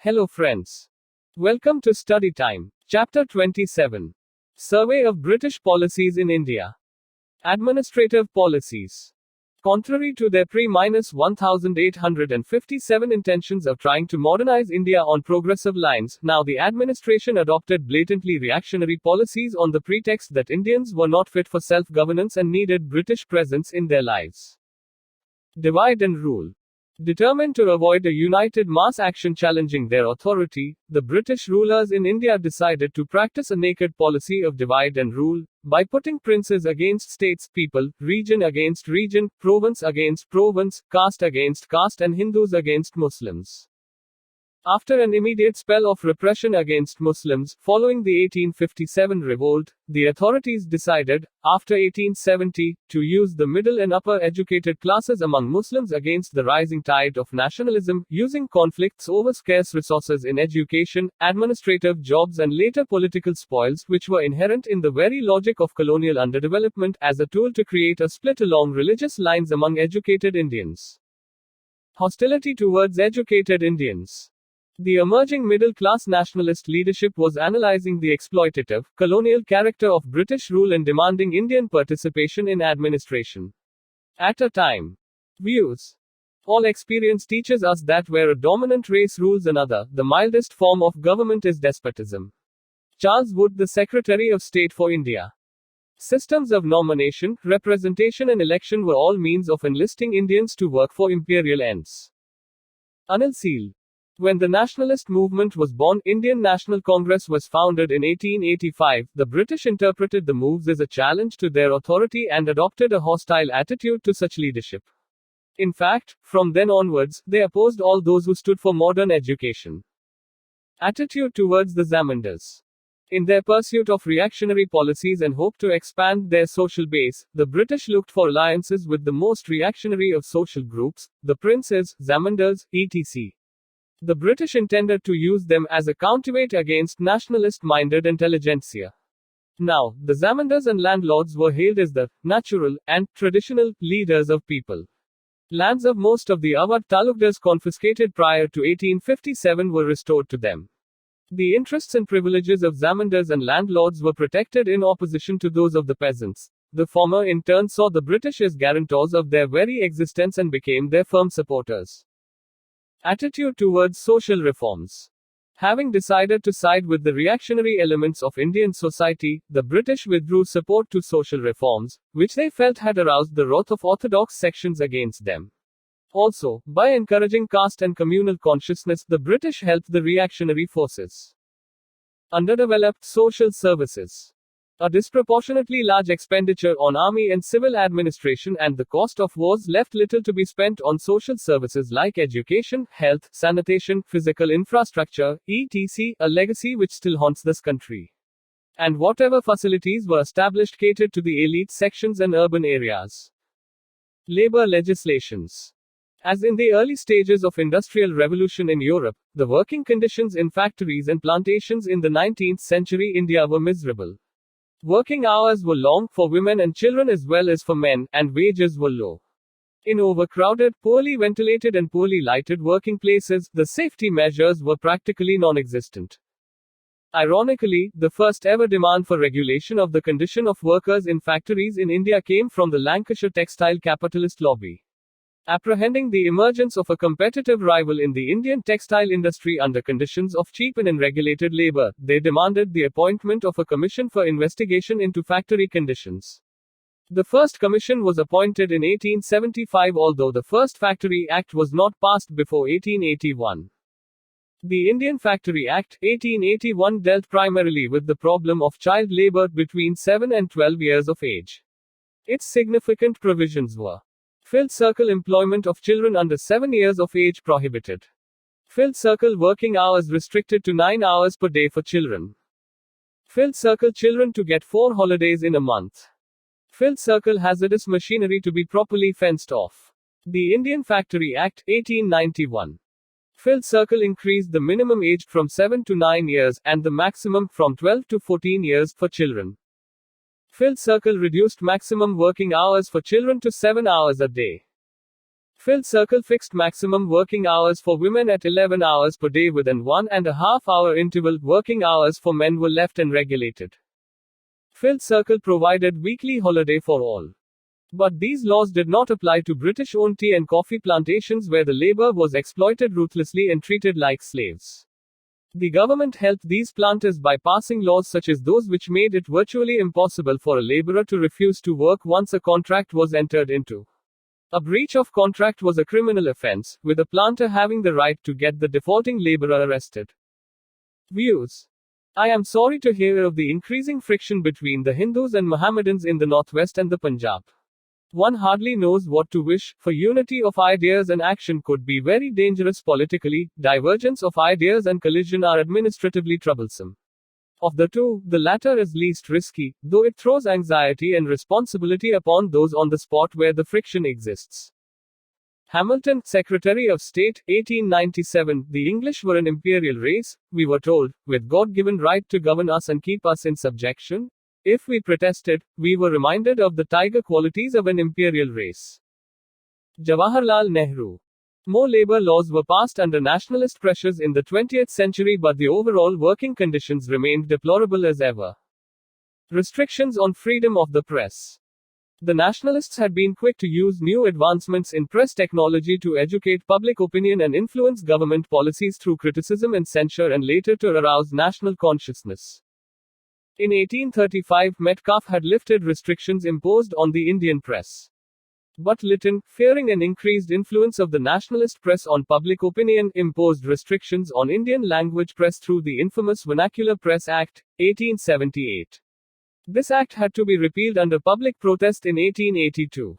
Hello friends. Welcome to Study Time. Chapter 27. Survey of British Policies in India. Administrative Policies. Contrary to their pre-1857 intentions of trying to modernize India on progressive lines, now the administration adopted blatantly reactionary policies on the pretext that Indians were not fit for self-governance and needed British presence in their lives. Divide and rule. Determined to avoid a united mass action challenging their authority, the British rulers in India decided to practice a naked policy of divide and rule, by putting princes against states, people, region against region, province against province, caste against caste, and Hindus against Muslims. After an immediate spell of repression against Muslims, following the 1857 revolt, the authorities decided, after 1870, to use the middle and upper educated classes among Muslims against the rising tide of nationalism, using conflicts over scarce resources in education, administrative jobs, and later political spoils, which were inherent in the very logic of colonial underdevelopment, as a tool to create a split along religious lines among educated Indians. Hostility towards educated Indians. The emerging middle-class nationalist leadership was analyzing the exploitative, colonial character of British rule and demanding Indian participation in administration. At a time. Views. All experience teaches us that where a dominant race rules another, the mildest form of government is despotism. Charles Wood, the Secretary of State for India. Systems of nomination, representation, and election were all means of enlisting Indians to work for imperial ends. Anil Seal. When the nationalist movement was born, Indian National Congress was founded in 1885, the British interpreted the moves as a challenge to their authority and adopted a hostile attitude to such leadership. In fact, from then onwards, they opposed all those who stood for modern education. Attitude towards the Zamindars. In their pursuit of reactionary policies and hope to expand their social base, the British looked for alliances with the most reactionary of social groups, the princes, Zamindars, etc. The British intended to use them as a counterweight against nationalist-minded intelligentsia. Now, the Zamindars and landlords were hailed as the natural and traditional leaders of people. Lands of most of the Awadh talukdars confiscated prior to 1857 were restored to them. The interests and privileges of Zamindars and landlords were protected in opposition to those of the peasants. The former in turn saw the British as guarantors of their very existence and became their firm supporters. Attitude towards social reforms. Having decided to side with the reactionary elements of Indian society, the British withdrew support to social reforms, which they felt had aroused the wrath of orthodox sections against them. Also, by encouraging caste and communal consciousness, the British helped the reactionary forces. Underdeveloped social services. A disproportionately large expenditure on army and civil administration and the cost of wars left little to be spent on social services like education, health, sanitation, physical infrastructure, etc., a legacy which still haunts this country. And whatever facilities were established catered to the elite sections and urban areas. Labor legislations. As in the early stages of industrial revolution in Europe, the working conditions in factories and plantations in the 19th century India were miserable. Working hours were long for women and children as well as for men, and wages were low. In overcrowded, poorly ventilated and poorly lighted working places, the safety measures were practically non-existent. Ironically, the first ever demand for regulation of the condition of workers in factories in India came from the Lancashire textile capitalist lobby. Apprehending the emergence of a competitive rival in the Indian textile industry under conditions of cheap and unregulated labor, they demanded the appointment of a commission for investigation into factory conditions. The first commission was appointed in 1875, although the first Factory Act was not passed before 1881. The Indian Factory Act, 1881, dealt primarily with the problem of child labor between 7 and 12 years of age. Its significant provisions were: Field circle employment of children under 7 years of age prohibited. Field circle working hours restricted to 9 hours per day for children. Field circle children to get 4 holidays in a month. Field circle hazardous machinery to be properly fenced off. The Indian Factory Act, 1891. Field circle increased the minimum age from 7 to 9 years, and the maximum from 12 to 14 years for children. Field circle reduced maximum working hours for children to 7 hours a day. Filled circle fixed maximum working hours for women at 11 hours per day with an 1.5 hour interval. Working hours for men were left unregulated. Filled circle provided weekly holiday for all. But these laws did not apply to British-owned tea and coffee plantations where the labor was exploited ruthlessly and treated like slaves. The government helped these planters by passing laws such as those which made it virtually impossible for a laborer to refuse to work once a contract was entered into. A breach of contract was a criminal offense, with a planter having the right to get the defaulting laborer arrested. Views. I am sorry to hear of the increasing friction between the Hindus and Mohammedans in the Northwest and the Punjab. One hardly knows what to wish, for unity of ideas and action could be very dangerous politically. Divergence of ideas and collision are administratively troublesome. Of the two, the latter is least risky, though it throws anxiety and responsibility upon those on the spot where the friction exists. Hamilton, Secretary of State, 1897. The English were an imperial race, we were told, with God-given right to govern us and keep us in subjection. If we protested, we were reminded of the tiger qualities of an imperial race. Jawaharlal Nehru. More labor laws were passed under nationalist pressures in the 20th century, but the overall working conditions remained deplorable as ever. Restrictions on freedom of the press. The nationalists had been quick to use new advancements in press technology to educate public opinion and influence government policies through criticism and censure, and later to arouse national consciousness. In 1835, Metcalfe had lifted restrictions imposed on the Indian press. But Lytton, fearing an increased influence of the nationalist press on public opinion, imposed restrictions on Indian language press through the infamous Vernacular Press Act, 1878. This act had to be repealed under public protest in 1882.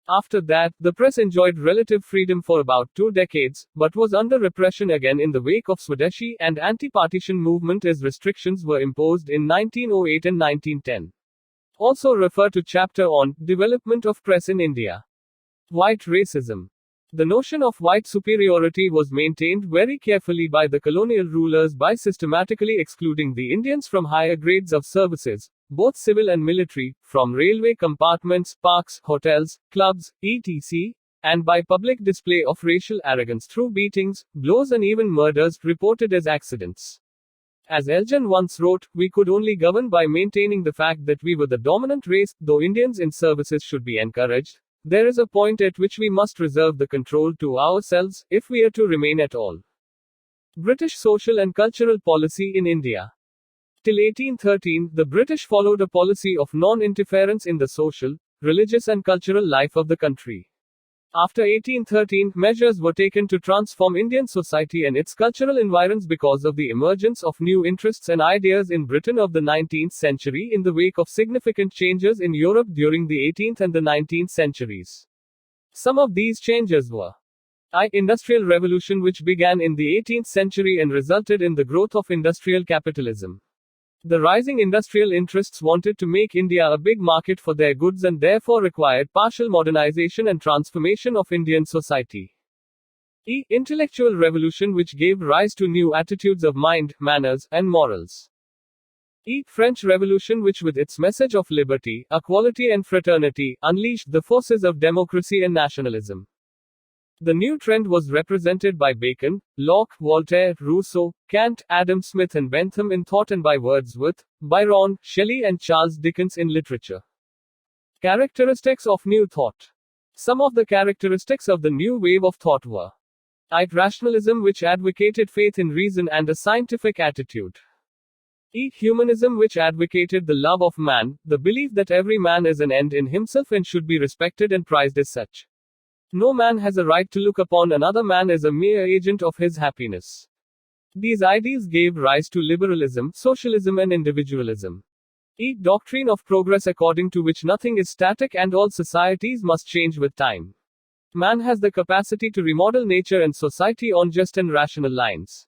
After that, the press enjoyed relative freedom for about 2 decades, but was under repression again in the wake of Swadeshi and anti-partition movement as restrictions were imposed in 1908 and 1910. Also refer to chapter on Development of Press in India. White racism. The notion of white superiority was maintained very carefully by the colonial rulers by systematically excluding the Indians from higher grades of services, both civil and military, from railway compartments, parks, hotels, clubs, etc., and by public display of racial arrogance through beatings, blows, and even murders reported as accidents. As Elgin once wrote, we could only govern by maintaining the fact that we were the dominant race. Though Indians in services should be encouraged, there is a point at which we must reserve the control to ourselves, if we are to remain at all. British social and cultural policy in India. Till 1813, the British followed a policy of non-interference in the social, religious and cultural life of the country. After 1813, measures were taken to transform Indian society and its cultural environs because of the emergence of new interests and ideas in Britain of the 19th century in the wake of significant changes in Europe during the 18th and the 19th centuries. Some of these changes were Industrial Revolution, which began in the 18th century and resulted in the growth of industrial capitalism. The rising industrial interests wanted to make India a big market for their goods and therefore required partial modernization and transformation of Indian society. Intellectual Revolution, which gave rise to new attitudes of mind, manners, and morals. French Revolution, which with its message of liberty, equality and fraternity, unleashed the forces of democracy and nationalism. The new trend was represented by Bacon, Locke, Voltaire, Rousseau, Kant, Adam Smith and Bentham in thought, and by Wordsworth, Byron, Shelley and Charles Dickens in literature. Characteristics of New Thought. Some of the characteristics of the new wave of thought were rationalism, which advocated faith in reason and a scientific attitude. Humanism, which advocated the love of man, the belief that every man is an end in himself and should be respected and prized as such. No man has a right to look upon another man as a mere agent of his happiness. These ideals gave rise to liberalism, socialism and individualism. Doctrine of Progress, according to which nothing is static and all societies must change with time. Man has the capacity to remodel nature and society on just and rational lines.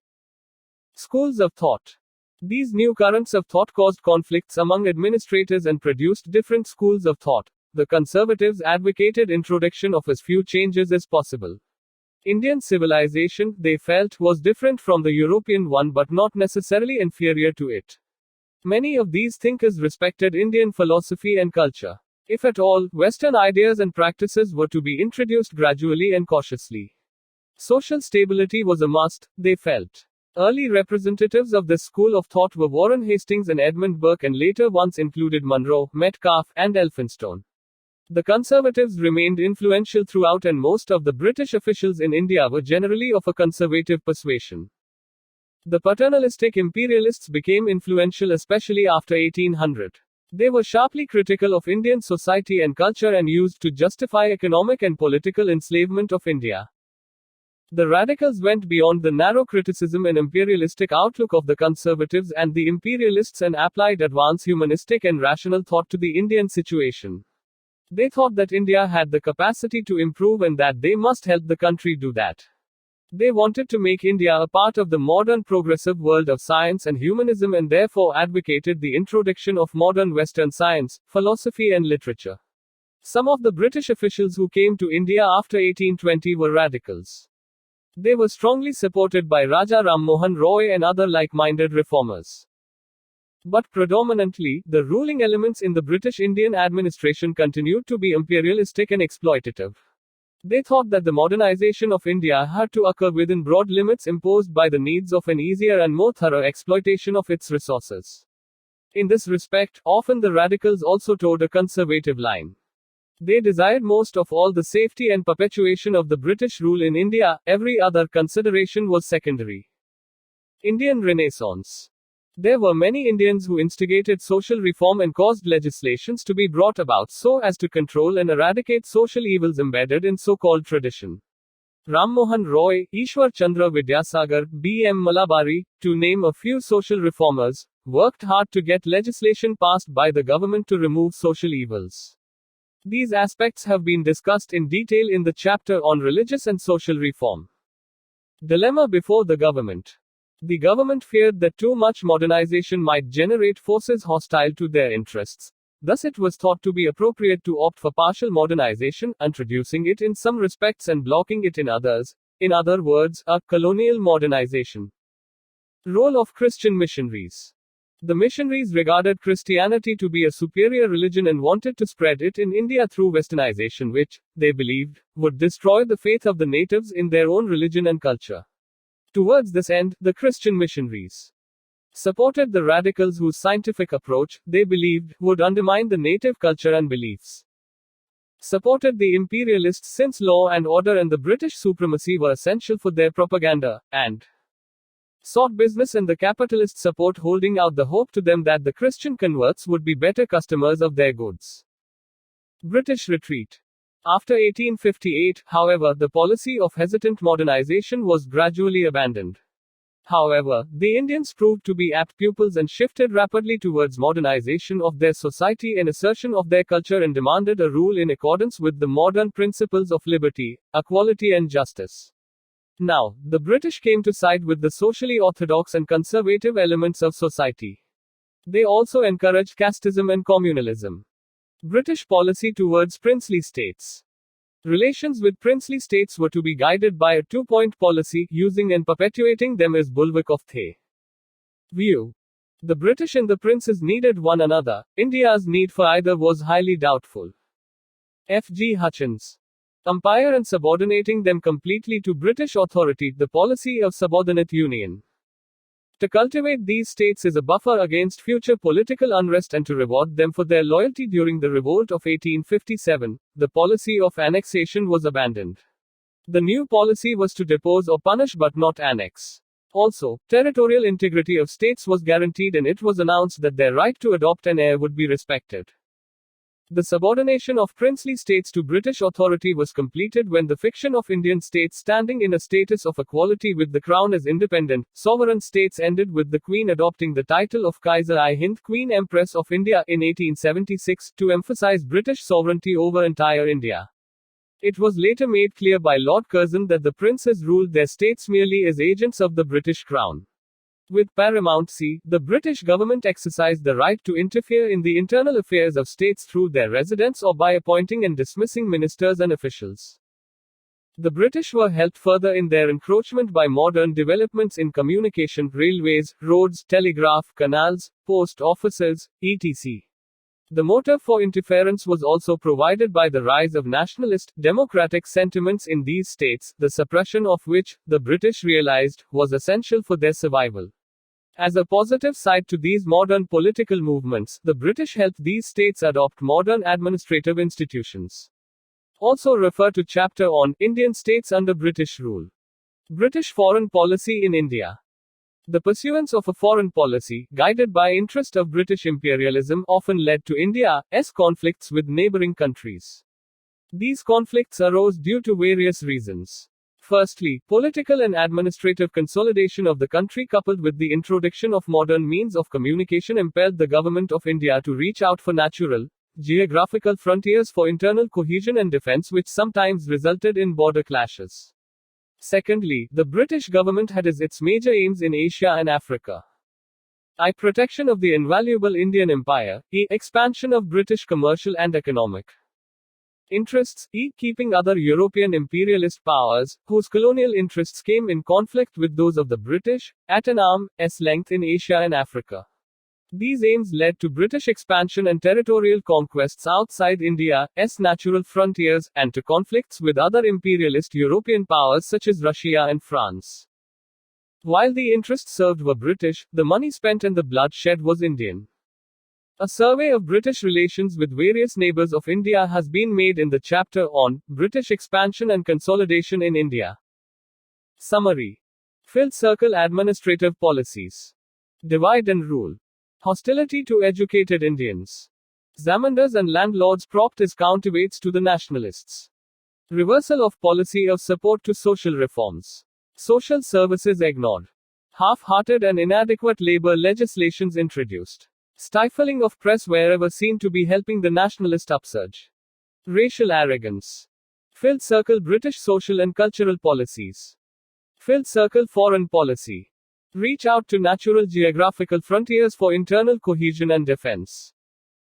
Schools of thought. These new currents of thought caused conflicts among administrators and produced different schools of thought. The conservatives advocated introduction of as few changes as possible. Indian civilization, they felt, was different from the European one but not necessarily inferior to it. Many of these thinkers respected Indian philosophy and culture. If at all, Western ideas and practices were to be introduced gradually and cautiously. Social stability was a must, they felt. Early representatives of this school of thought were Warren Hastings and Edmund Burke, and later ones included Monroe, Metcalfe, and Elphinstone. The Conservatives remained influential throughout, and most of the British officials in India were generally of a conservative persuasion. The paternalistic imperialists became influential especially after 1800. They were sharply critical of Indian society and culture and used to justify economic and political enslavement of India. The radicals went beyond the narrow criticism and imperialistic outlook of the conservatives and the imperialists and applied advanced humanistic and rational thought to the Indian situation. They thought that India had the capacity to improve and that they must help the country do that. They wanted to make India a part of the modern progressive world of science and humanism, and therefore advocated the introduction of modern Western science, philosophy, and literature. Some of the British officials who came to India after 1820 were radicals. They were strongly supported by Raja Ram Mohan Roy and other like-minded reformers. But predominantly, the ruling elements in the British Indian administration continued to be imperialistic and exploitative. They thought that the modernization of India had to occur within broad limits imposed by the needs of an easier and more thorough exploitation of its resources. In this respect, often the radicals also towed a conservative line. They desired most of all the safety and perpetuation of the British rule in India, every other consideration was secondary. Indian Renaissance. There were many Indians who instigated social reform and caused legislations to be brought about so as to control and eradicate social evils embedded in so-called tradition. Ram Mohan Roy, Ishwar Chandra Vidyasagar, B.M. Malabari, to name a few social reformers, worked hard to get legislation passed by the government to remove social evils. These aspects have been discussed in detail in the chapter on religious and social reform. Dilemma before the government. The government feared that too much modernization might generate forces hostile to their interests. Thus, it was thought to be appropriate to opt for partial modernization, introducing it in some respects and blocking it in others. In other words, a colonial modernization. Role of Christian missionaries. The missionaries regarded Christianity to be a superior religion and wanted to spread it in India through westernization, which, they believed, would destroy the faith of the natives in their own religion and culture. Towards this end, the Christian missionaries supported the radicals whose scientific approach, they believed, would undermine the native culture and beliefs. Supported the imperialists since law and order and the British supremacy were essential for their propaganda, and sought business and the capitalist support, holding out the hope to them that the Christian converts would be better customers of their goods. British retreat. After 1858, however, the policy of hesitant modernization was gradually abandoned. However, the Indians proved to be apt pupils and shifted rapidly towards modernization of their society and assertion of their culture, and demanded a rule in accordance with the modern principles of liberty, equality, and justice. Now, the British came to side with the socially orthodox and conservative elements of society. They also encouraged casteism and communalism. British policy towards princely states. Relations with princely states were to be guided by a two-point policy, using and perpetuating them as bulwark of the view. The British and the princes needed one another. India's need for either was highly doubtful. F. G. Hutchins. Empire and subordinating them completely to British authority, the policy of subordinate union. To cultivate these states as a buffer against future political unrest and to reward them for their loyalty during the revolt of 1857, the policy of annexation was abandoned. The new policy was to depose or punish but not annex. Also, territorial integrity of states was guaranteed, and it was announced that their right to adopt an heir would be respected. The subordination of princely states to British authority was completed when the fiction of Indian states standing in a status of equality with the crown as independent, sovereign states ended, with the Queen adopting the title of Kaiser-i-Hind, Queen Empress of India, in 1876, to emphasize British sovereignty over entire India. It was later made clear by Lord Curzon that the princes ruled their states merely as agents of the British Crown. With paramountcy, the British government exercised the right to interfere in the internal affairs of states through their residents or by appointing and dismissing ministers and officials. The British were helped further in their encroachment by modern developments in communication, railways, roads, telegraph, canals, post offices, etc. The motive for interference was also provided by the rise of nationalist, democratic sentiments in these states, the suppression of which, the British realized, was essential for their survival. As a positive side to these modern political movements, the British helped these states adopt modern administrative institutions. Also refer to chapter on Indian states under British rule. British foreign policy in India. The pursuance of a foreign policy, guided by interest of British imperialism, often led to India's conflicts with neighboring countries. These conflicts arose due to various reasons. Firstly, political and administrative consolidation of the country coupled with the introduction of modern means of communication impelled the government of India to reach out for natural, geographical frontiers for internal cohesion and defense, which sometimes resulted in border clashes. Secondly, the British government had as its major aims in Asia and Africa. I. Protection of the invaluable Indian Empire. E. Expansion of British commercial and economic interests. E. Keeping other European imperialist powers, whose colonial interests came in conflict with those of the British, at an arm's length in Asia and Africa. These aims led to British expansion and territorial conquests outside India's natural frontiers, and to conflicts with other imperialist European powers such as Russia and France. While the interests served were British, the money spent and the blood shed was Indian. A survey of British relations with various neighbors of India has been made in the chapter on British expansion and consolidation in India. Summary. Filled circle administrative policies. Divide and rule. Hostility to educated Indians. Zamindars and landlords propped as counterweights to the nationalists. Reversal of policy of support to social reforms. Social services ignored. Half-hearted and inadequate labor legislations introduced. Stifling of press wherever seen to be helping the nationalist upsurge. Racial arrogance. Filled circle British social and cultural policies. Filled circle foreign policy. Reach out to natural geographical frontiers for internal cohesion and defense.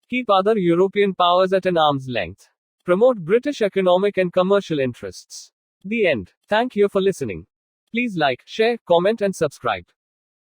Keep other European powers at an arm's length. Promote British economic and commercial interests. The end. Thank you for listening. Please like, share, comment and subscribe.